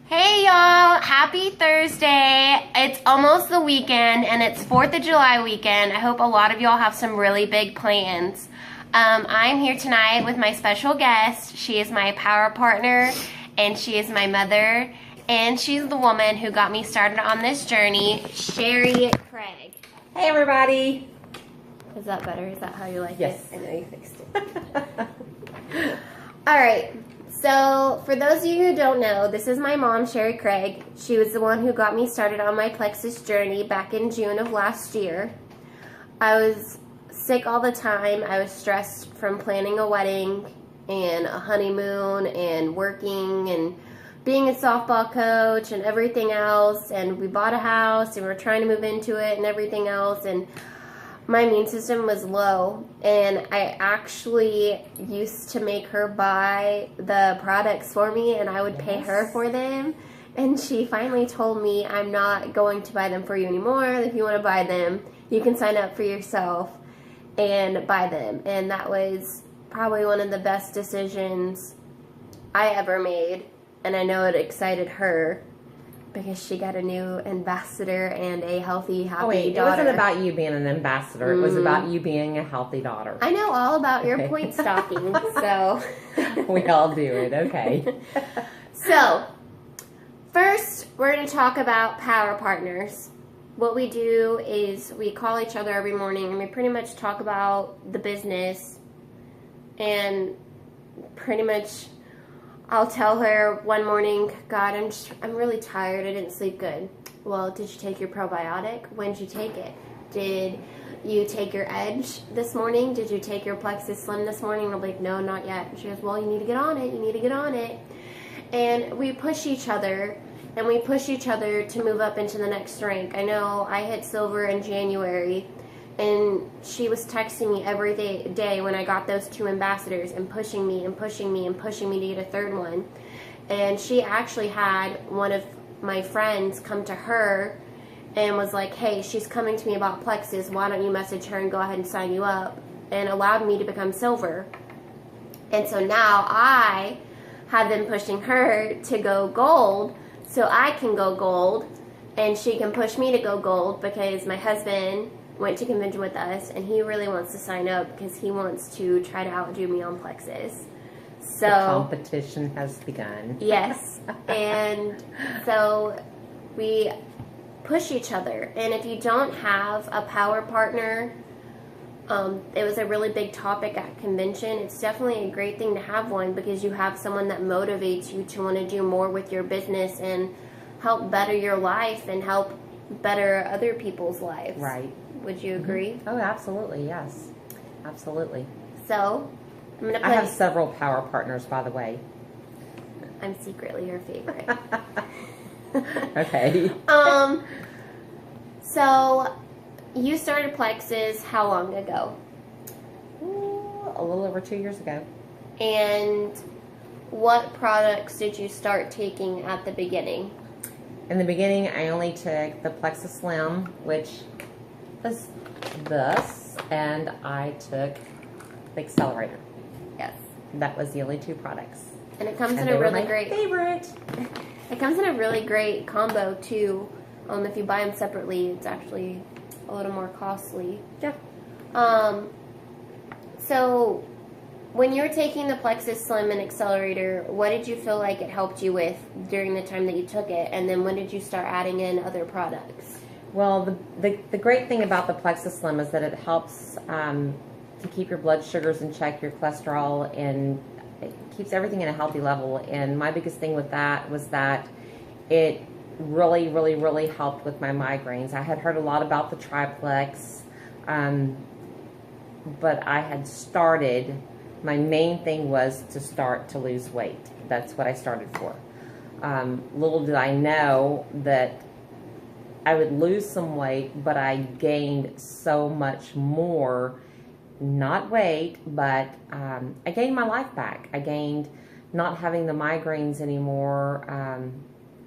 Hey y'all, happy Thursday. It's almost the weekend and it's 4th of July weekend. I hope a lot of y'all have some really big plans. I'm here tonight with my special guest. She is my power partner and she is my mother and she's the woman who got me started on this journey, Sherry Craig. Hey everybody. Is that better? Is that how you like Yes. it? I know you fixed it. Alright. So, for those of you who don't know, this is my mom, Sherry Craig. She was the one who got me started on my Plexus journey back in June of last year. I was sick all the time. I was stressed from planning a wedding and a honeymoon and working and being a softball coach and everything else. And we bought a house and we were trying to move into it and everything else. And my immune system was low, and I actually used to make her buy the products for me, and I would pay her for them. And she finally told me, I'm not going to buy them for you anymore. If you want to buy them, you can sign up for yourself and buy them. And that was probably one of the best decisions I ever made, and I know it excited her, because she got a new ambassador and a healthy, happy daughter. It wasn't about you being an ambassador. It was about you being a healthy daughter. I know all about your point stalking, so. We all do it, okay. So, first, we're going to talk about power partners. What we do is we call each other every morning and we pretty much talk about the business, and pretty much I'll tell her one morning, God, I'm really tired. I didn't sleep good. Well, did you take your probiotic? When did you take it? Did you take your Edge this morning? Did you take your Plexus Slim this morning? And I'm like, no, not yet. And she goes, well, you need to get on it. You need to get on it. And we push each other, and we push each other to move up into the next rank. I know I hit silver in January, and she was texting me every day when I got those 2 ambassadors and pushing me and pushing me and pushing me to get a 3rd one. And she actually had one of my friends come to her and was like, hey, she's coming to me about Plexus. Why don't you message her and go ahead and sign you up? And allowed me to become silver. And so now I have been pushing her to go gold so I can go gold, and she can push me to go gold because my husband went to convention with us, and he really wants to sign up because he wants to try to outdo me on Plexus. So the competition has begun. Yes, and so we push each other. And if you don't have a power partner, it was a really big topic at convention. It's definitely a great thing to have one, because you have someone that motivates you to want to do more with your business and help better your life and help better other people's lives. Right. Would you agree? Oh, absolutely, yes. Absolutely. So, I'm going to I have several power partners, by the way. I'm secretly your favorite. Okay. So, you started Plexus how long ago? A little over 2 years ago. And what products did you start taking at the beginning? In the beginning, I only took the Plexus Slim, which was this, and I took the Accelerator. Yes. That was the only 2 products. And it comes And in a they were really my great favorite. It comes in a really great combo too. If you buy them separately, it's actually a little more costly. Yeah. So when you were taking the Plexus Slim and Accelerator, what did you feel like it helped you with during the time that you took it? And then when did you start adding in other products? Well, the great thing about the Plexus Slim is that it helps to keep your blood sugars in check, your cholesterol, and it keeps everything in a healthy level. And my biggest thing with that was that it really, really, really helped with my migraines. I had heard a lot about the triplex, but I had started, my main thing was to start to lose weight. That's what I started for. Little did I know that I would lose some weight, but I gained so much more, not weight, but I gained my life back. I gained not having the migraines anymore,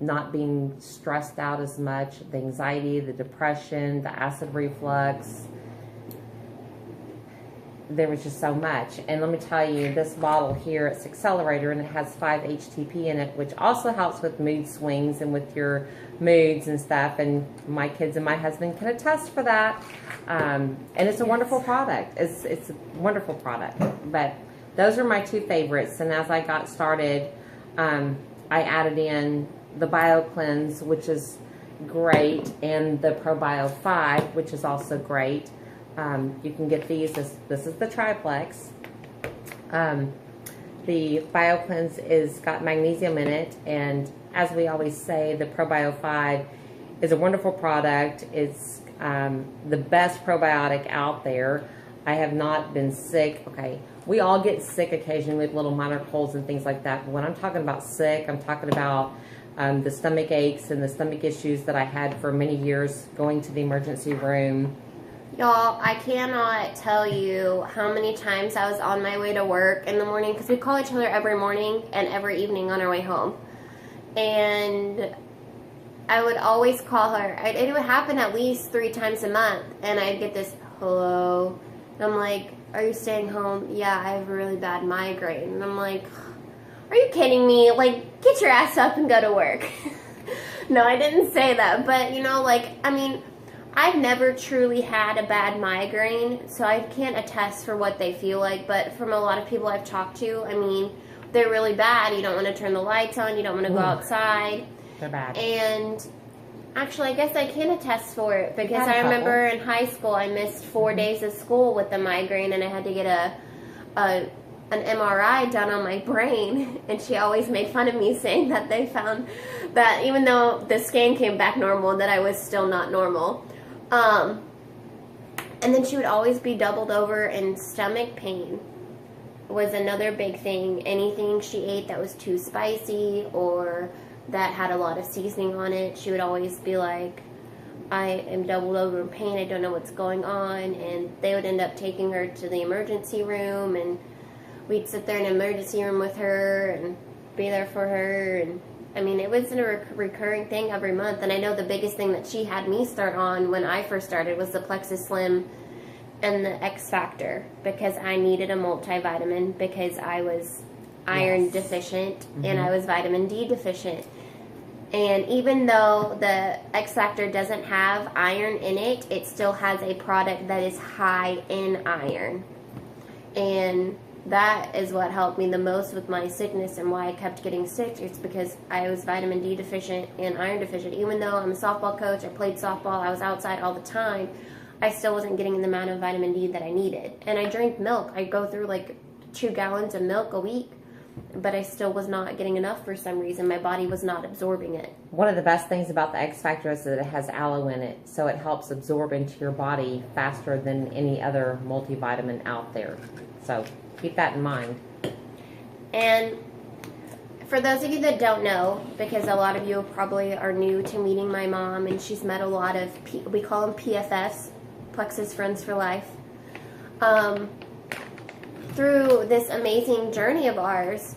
not being stressed out as much, the anxiety, the depression, the acid reflux. there was just so much. And let me tell you, this bottle here, it's Accelerator, and it has 5 HTP in it, which also helps with mood swings and with your moods and stuff. And my kids and my husband can attest for that. And it's a wonderful product. It's a wonderful product. But those are my 2 favorites. And as I got started, I added in the BioCleanse, which is great, and the ProBio 5, which is also great. You can get these. This is the triplex. The BioCleanse is got magnesium in it, and as we always say, the ProBio 5 is a wonderful product. It's the best probiotic out there. I have not been sick. Okay, we all get sick occasionally with little minor colds and things like that. But when I'm talking about sick, I'm talking about the stomach aches and the stomach issues that I had for many years, going to the emergency room. Y'all, I cannot tell you how many times I was on my way to work in the morning, because we call each other every morning and every evening on our way home. And I would always call her. It would happen at least 3 times a month. And I'd get this, hello. And I'm like, are you staying home? Yeah, I have a really bad migraine. And I'm like, are you kidding me? Like, get your ass up and go to work. No, I didn't say that. But, you know, like, I mean, I've never truly had a bad migraine, so I can't attest for what they feel like. But from a lot of people I've talked to, I mean, they're really bad. You don't want to turn the lights on. You don't want to go outside. They're bad. And actually, I guess I can attest for it, because I remember in high school I missed 4 days of school with the migraine, and I had to get an MRI done on my brain. And she always made fun of me, saying that they found that even though the scan came back normal, that I was still not normal. And then she would always be doubled over, and stomach pain was another big thing. Anything she ate that was too spicy or that had a lot of seasoning on it, she would always be like, I am doubled over in pain, I don't know what's going on. And they would end up taking her to the emergency room, and we'd sit there in the emergency room with her and be there for her. And I mean, it was a recurring thing every month. And I know the biggest thing that she had me start on when I first started was the Plexus Slim and the X Factor, because I needed a multivitamin, because I was iron deficient and I was vitamin D deficient. And even though the X Factor doesn't have iron in it, it still has a product that is high in iron. And that is what helped me the most with my sickness, and why I kept getting sick. It's because I was vitamin D deficient and iron deficient. Even though I'm a softball coach, I played softball, I was outside all the time, I still wasn't getting the amount of vitamin D that I needed. And I drank milk. I go through like 2 gallons of milk a week, but I still was not getting enough for some reason. My body was not absorbing it. One of the best things about the X Factor is that it has aloe in it, so it helps absorb into your body faster than any other multivitamin out there. So keep that in mind. And for those of you that don't know, because a lot of you probably are new to meeting my mom, and she's met a lot of, we call them PFFs, Plexus Friends for Life, through this amazing journey of ours.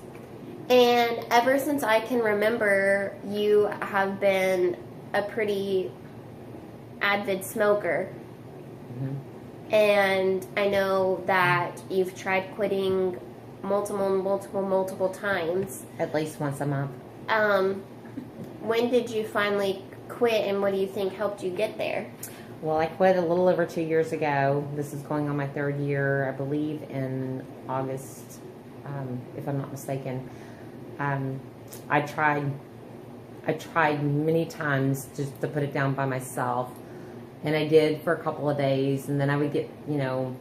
And ever since I can remember, you have been a pretty avid smoker. And I know that you've tried quitting multiple times. At least once a month. When did you finally quit, and what do you think helped you get there? Well, I quit a little over 2 years ago. This is going on my 3rd year, I believe, in August, if I'm not mistaken. I tried many times just to put it down by myself, and I did for a couple of days, and then I would get, you know,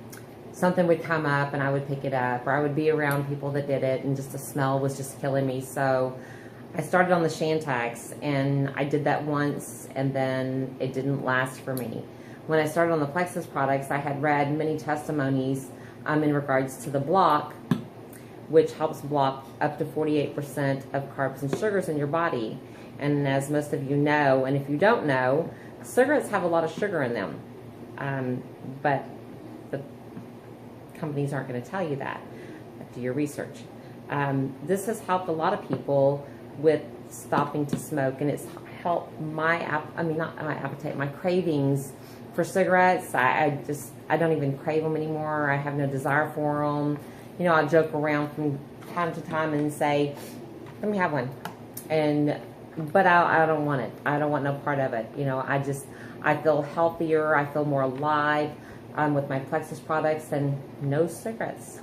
something would come up and I would pick it up, or I would be around people that did it, and just the smell was just killing me. So I started on the Shantax, and I did that once, and then it didn't last for me. When I started on the Plexus products, I had read many testimonies in regards to the block, which helps block up to 48% of carbs and sugars in your body. And as most of you know, and if you don't know, cigarettes have a lot of sugar in them, but the companies aren't going to tell you that. Do your research. This has helped a lot of people with stopping to smoke, and it's helped my cravings for cigarettes. I don't even crave them anymore. I have no desire for them. You know, I joke around from time to time and say, let me have one. But I don't want it. I don't want no part of it. You know, I feel healthier. I feel more alive with my Plexus products, and no cigarettes.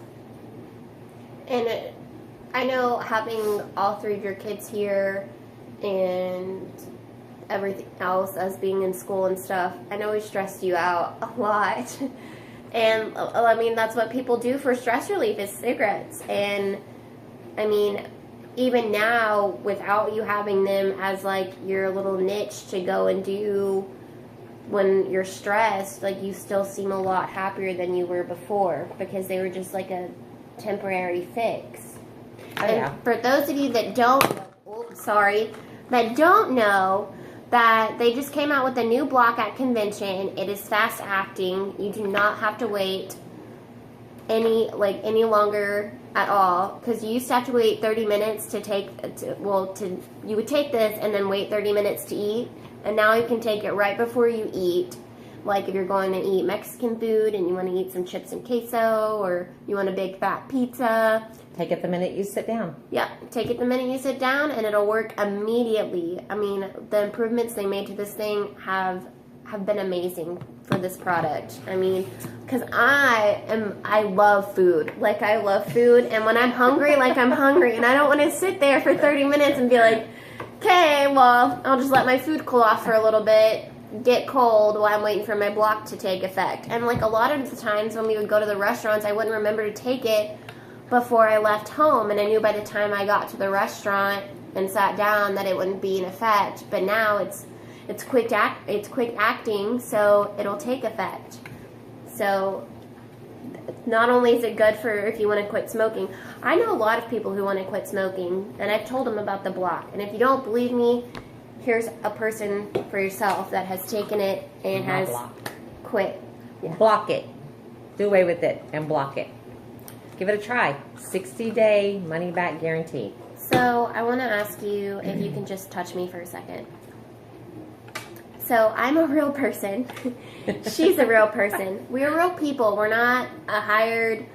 And I know having all three of your kids here and everything else as being in school and stuff, I know it stressed you out a lot. And I mean, that's what people do for stress relief is cigarettes. And I mean, even now, without you having them as like your little niche to go and do when you're stressed, like you still seem a lot happier than you were before because they were just like a temporary fix. Oh, and yeah. For those of you that don't know, that they just came out with a new block at convention. It is fast acting. You do not have to wait any longer at all, because you used to have to wait 30 minutes to take you would take this and then wait 30 minutes to eat, and now you can take it right before you eat. Like if you're going to eat Mexican food and you want to eat some chips and queso, or you want a big fat pizza, take it the minute you sit down. Yeah, take it the minute you sit down, and it'll work immediately. I mean, the improvements they made to this thing have been amazing for this product. I mean, because I love food. Like, I love food, and when I'm hungry, like, I'm hungry, and I don't want to sit there for 30 minutes and be like, okay, well, I'll just let my food cool off for a little bit, get cold while I'm waiting for my block to take effect. And, like, a lot of the times when we would go to the restaurants, I wouldn't remember to take it before I left home, and I knew by the time I got to the restaurant and sat down that it wouldn't be in effect. But now it's quick acting, so it'll take effect. So not only is it good for if you want to quit smoking. I know a lot of people who want to quit smoking, and I've told them about the block. And if you don't believe me, here's a person for yourself that has taken it and has quit. Yeah. Block it. Do away with it and block it. Give it a try. 60-day money-back guarantee. So I want to ask you if you can just touch me for a second. So I'm a real person. She's a real person. We're real people. We're not a hired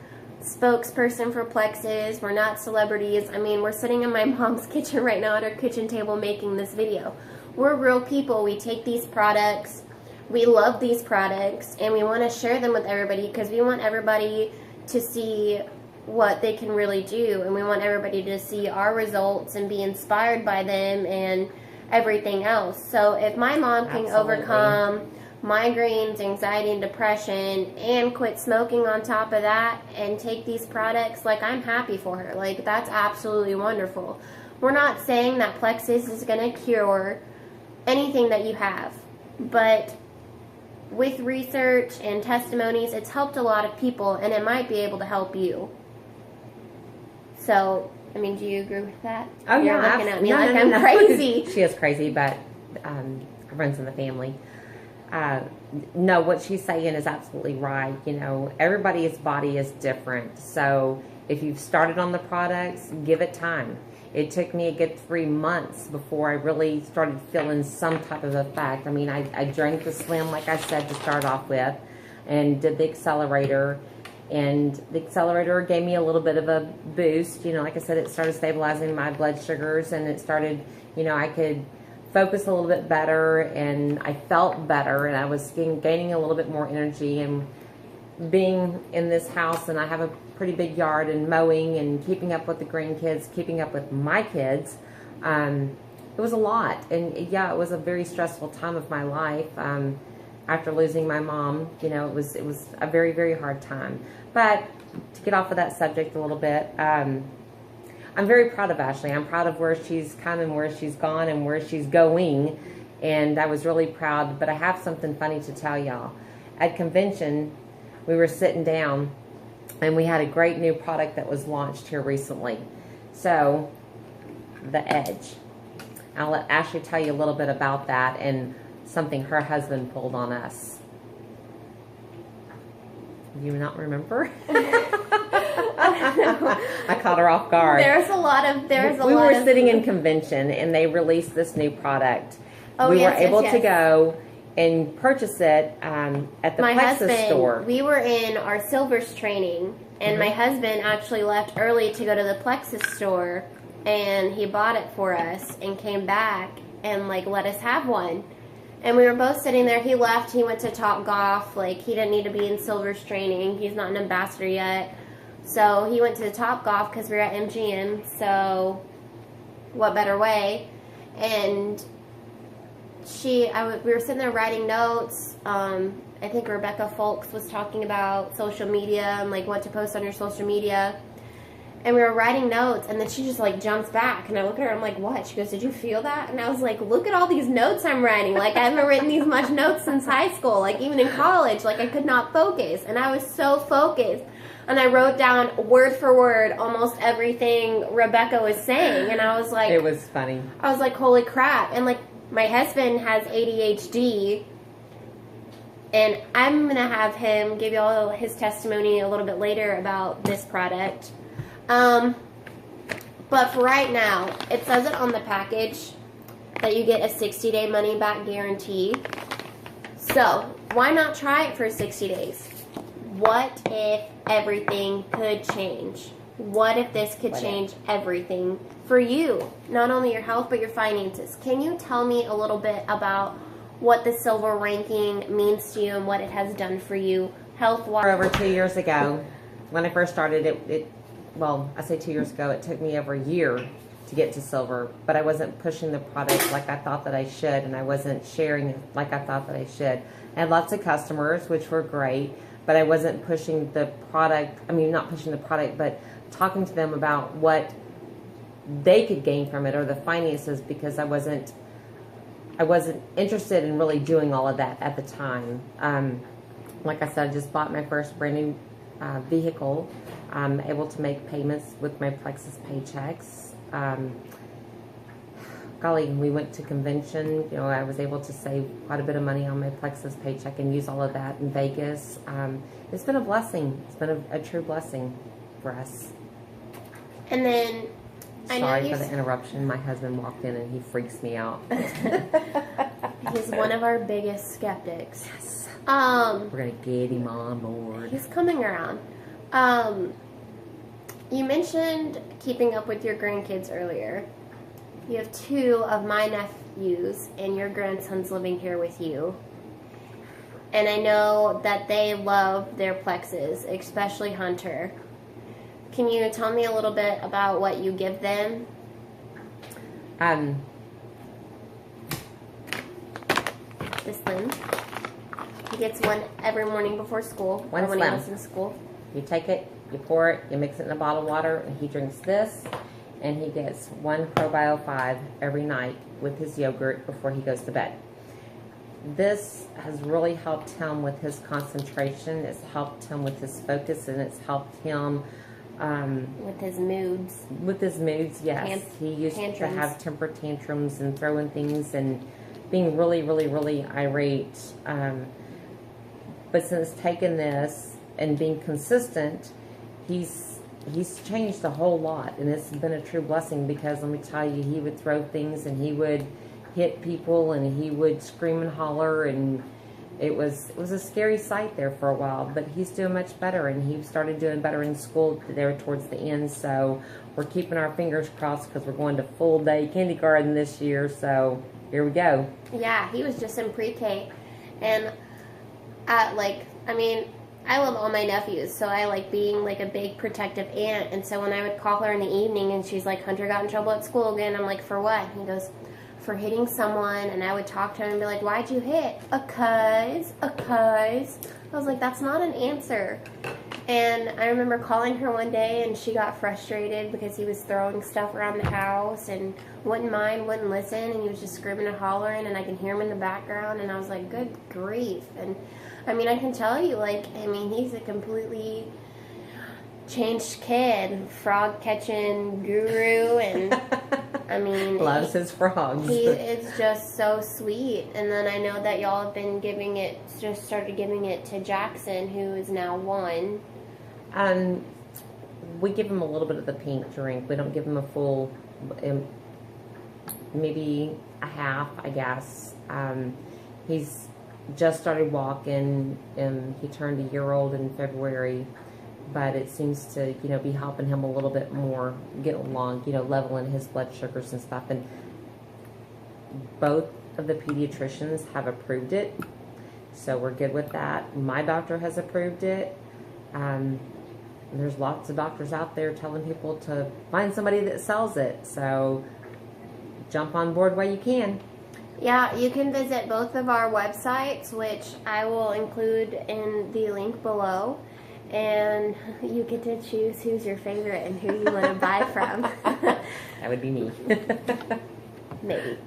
spokesperson for Plexus. We're not celebrities. I mean, we're sitting in my mom's kitchen right now at her kitchen table making this video. We're real people. We take these products. We love these products, and we want to share them with everybody because we want everybody to see what they can really do, and we want everybody to see our results and be inspired by them and everything else. So if my mom can overcome migraines, anxiety, and depression and quit smoking on top of that and take these products, like, I'm happy for her. Like, that's absolutely wonderful. We're not saying that Plexus is going to cure anything that you have, but with research and testimonies, it's helped a lot of people, and it might be able to help you. So, I mean, do you agree with that? Oh, You're yeah. looking at me like I'm crazy. She is crazy, but runs in the family. No, what she's saying is absolutely right. You know, everybody's body is different. So if you've started on the products, give it time. It took me a good 3 months before I really started feeling some type of effect. I mean, I drank the Slim, like I said, to start off with, and did the accelerator. And the accelerator gave me a little bit of a boost. You know, like I said, it started stabilizing my blood sugars, and it started, you know, I could focus a little bit better, and I felt better, and I was gaining a little bit more energy. And being in this house, and I have a pretty big yard, and mowing and keeping up with the grandkids, keeping up with my kids, it was a lot. And yeah, it was a very stressful time of my life. After losing my mom, you know, it was a very, very hard time. But to get off of that subject a little bit, I'm very proud of Ashley. I'm proud of where she's come and where she's gone and where she's going. And I was really proud. But I have something funny to tell y'all. At convention, we were sitting down, and we had a great new product that was launched here recently. So, the Edge. I'll let Ashley tell you a little bit about that and something her husband pulled on us. Do you not remember? I caught her off guard. We were sitting in convention, and they released this new product. Oh, we were able to go and purchase it at the My Plexus husband, store. we were in our Silvers training, and my husband actually left early to go to the Plexus store, and he bought it for us and came back and like let us have one. And we were both sitting there. He left. He went to Top Golf. Like, he didn't need to be in Silver's training. He's not an ambassador yet. So he went to the Top Golf because we were at MGM. So what better way? And we were sitting there writing notes. I think Rebecca Folks was talking about social media and like what to post on your social media. And we were writing notes, and then she just like jumps back, and I look at her, I'm like, what? She goes, did you feel that? And I was like, look at all these notes I'm writing. Like, I haven't written these much notes since high school. Like, even in college, like, I could not focus, and I was so focused. And I wrote down word for word almost everything Rebecca was saying, and I was like, It was funny. I was like, holy crap. And like, my husband has ADHD, and I'm going to have him give you all his testimony a little bit later about this product. But for right now, it says it on the package that you get a 60-day money-back guarantee. So, why not try it for 60 days? What if everything could change? What if this could change everything for you? Not only your health, but your finances. Can you tell me a little bit about what the silver ranking means to you and what it has done for you health-wise? Over 2 years ago, when I first started, well, I say 2 years ago, it took me over a year to get to silver, but I wasn't pushing the product like I thought that I should, and I wasn't sharing it like I thought that I should. I had lots of customers, which were great, but I wasn't pushing the product, not pushing the product, but talking to them about what they could gain from it or the finances, because I wasn't interested in really doing all of that at the time. Like I said, I just bought my first brand new vehicle. I'm able to make payments with my Plexus paychecks. Golly, we went to convention. I was able to save quite a bit of money on my Plexus paycheck and use all of that in Vegas. It's been a blessing. It's been a true blessing for us. And then, Sorry for the interruption. My husband walked in and he freaks me out. He's one of our biggest skeptics. Yes. We're gonna get him on board. He's coming around. You mentioned keeping up with your grandkids earlier. You have 2 of my nephews and your grandson's living here with you. And I know that they love their Plexus, especially Hunter. Can you tell me a little bit about what you give them? This Slim. He gets one every morning before school. One when Slim. he was in school. You take it, you pour it, you mix it in a bottle of water, and he drinks this, and he gets 1 ProBio 5 every night with his yogurt before he goes to bed. This has really helped him with his concentration. It's helped him with his focus, and it's helped him with his moods. With his moods, yes. He used to have temper tantrums and throwing things and being really, really, really irate. But since taking this and being consistent, he's changed a whole lot, and it's been a true blessing, because let me tell you, he would throw things and he would hit people and he would scream and holler, and it was a scary sight there for a while, but he's doing much better, and he started doing better in school there towards the end. So we're keeping our fingers crossed, because we're going to full day kindergarten this year, so here we go. Yeah, he was just in pre-K, and I love all my nephews, so I like being like a big protective aunt. And so when I would call her in the evening and she's like, Hunter got in trouble at school again, I'm like, for what? And he goes, for hitting someone. And I would talk to him and be like, why'd you hit? A cuz. I was like, that's not an answer. And I remember calling her one day, and she got frustrated because he was throwing stuff around the house and wouldn't listen, and he was just screaming and hollering, and I can hear him in the background, and I was like, good grief. And I can tell you, he's a completely changed kid, frog catching guru, and loves his frogs. He is just so sweet. And then I know that y'all have been started giving it to Jackson, who is now 1. We give him a little bit of the pink drink. We don't give him a full, maybe a half, I guess. just started walking, and he turned a year old in February. But it seems to, be helping him a little bit more get along, leveling his blood sugars and stuff. And both of the pediatricians have approved it, so we're good with that. My doctor has approved it. There's lots of doctors out there telling people to find somebody that sells it, so jump on board while you can. Yeah, you can visit both of our websites, which I will include in the link below. And you get to choose who's your favorite and who you want to buy from. That would be me. Maybe.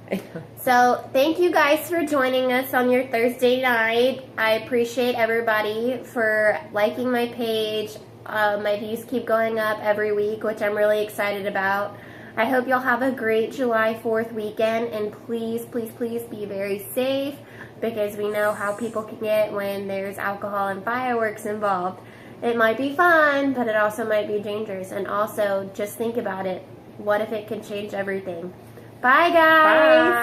So thank you guys for joining us on your Thursday night. I appreciate everybody for liking my page. My views keep going up every week, which I'm really excited about. I hope you'll have a great July 4th weekend, and please, please, please be very safe, because we know how people can get when there's alcohol and fireworks involved. It might be fun, but it also might be dangerous. And also, just think about it. What if it can change everything? Bye, guys. Bye.